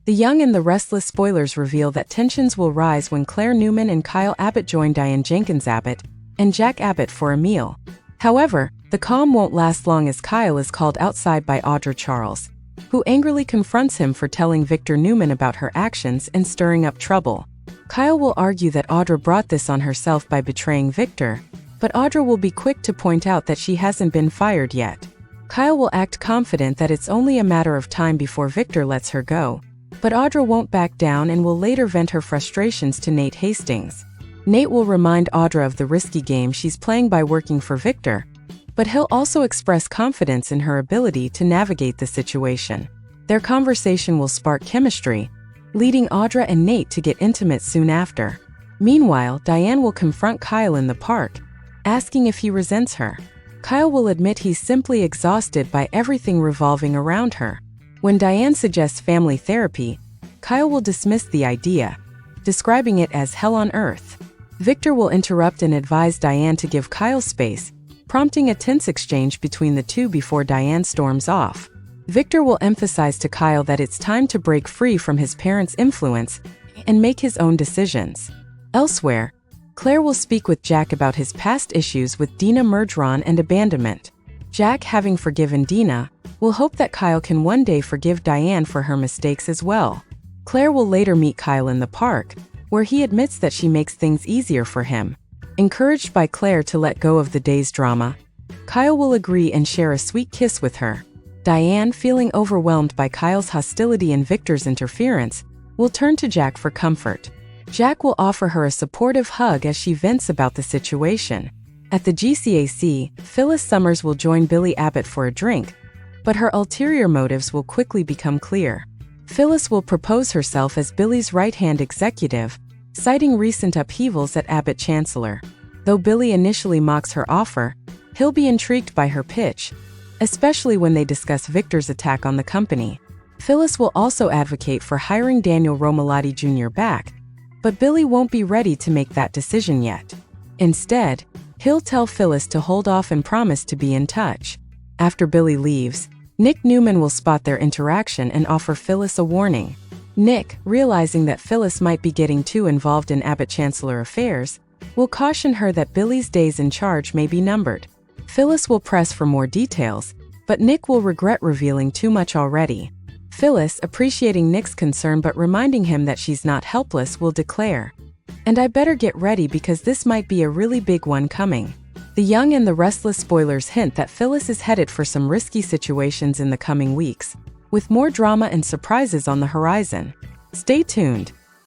The Young and the Restless spoilers reveal that tensions will rise when Claire Newman and Kyle Abbott join Diane Jenkins Abbott and Jack Abbott for a meal. However, the calm won't last long as Kyle is called outside by Audra Charles, who angrily confronts him for telling Victor Newman about her actions and stirring up trouble. Kyle will argue that Audra brought this on herself by betraying Victor, but Audra will be quick to point out that she hasn't been fired yet. Kyle will act confident that it's only a matter of time before Victor lets her go, but Audra won't back down and will later vent her frustrations to Nate Hastings. Nate will remind Audra of the risky game she's playing by working for Victor, but he'll also express confidence in her ability to navigate the situation. Their conversation will spark chemistry, leading Audra and Nate to get intimate soon after. Meanwhile, Diane will confront Kyle in the park, asking if he resents her. Kyle will admit he's simply exhausted by everything revolving around her. When Diane suggests family therapy, Kyle will dismiss the idea, describing it as hell on earth. Victor will interrupt and advise Diane to give Kyle space, prompting a tense exchange between the two before Diane storms off. Victor will emphasize to Kyle that it's time to break free from his parents' influence and make his own decisions. Elsewhere, Claire will speak with Jack about his past issues with Dina Merdron and abandonment. Jack, having forgiven Dina, will hope that Kyle can one day forgive Diane for her mistakes as well. Claire will later meet Kyle in the park, where he admits that she makes things easier for him. Encouraged by Claire to let go of the day's drama, Kyle will agree and share a sweet kiss with her. Diane, feeling overwhelmed by Kyle's hostility and Victor's interference, will turn to Jack for comfort. Jack will offer her a supportive hug as she vents about the situation. At the GCAC, Phyllis Summers will join Billy Abbott for a drink, but her ulterior motives will quickly become clear. Phyllis will propose herself as Billy's right-hand executive, citing recent upheavals at Abbott Chancellor. Though Billy initially mocks her offer, he'll be intrigued by her pitch, especially when they discuss Victor's attack on the company. Phyllis will also advocate for hiring Daniel Romalotti Jr. back, but Billy won't be ready to make that decision yet. Instead, he'll tell Phyllis to hold off and promise to be in touch. After Billy leaves, Nick Newman will spot their interaction and offer Phyllis a warning. Nick, realizing that Phyllis might be getting too involved in Abbott Chancellor affairs, will caution her that Billy's days in charge may be numbered. Phyllis will press for more details, but Nick will regret revealing too much already. Phyllis, appreciating Nick's concern but reminding him that she's not helpless, will declare, "And I better get ready because this might be a really big one coming." The Young and the Restless spoilers hint that Phyllis is headed for some risky situations in the coming weeks, with more drama and surprises on the horizon. Stay tuned.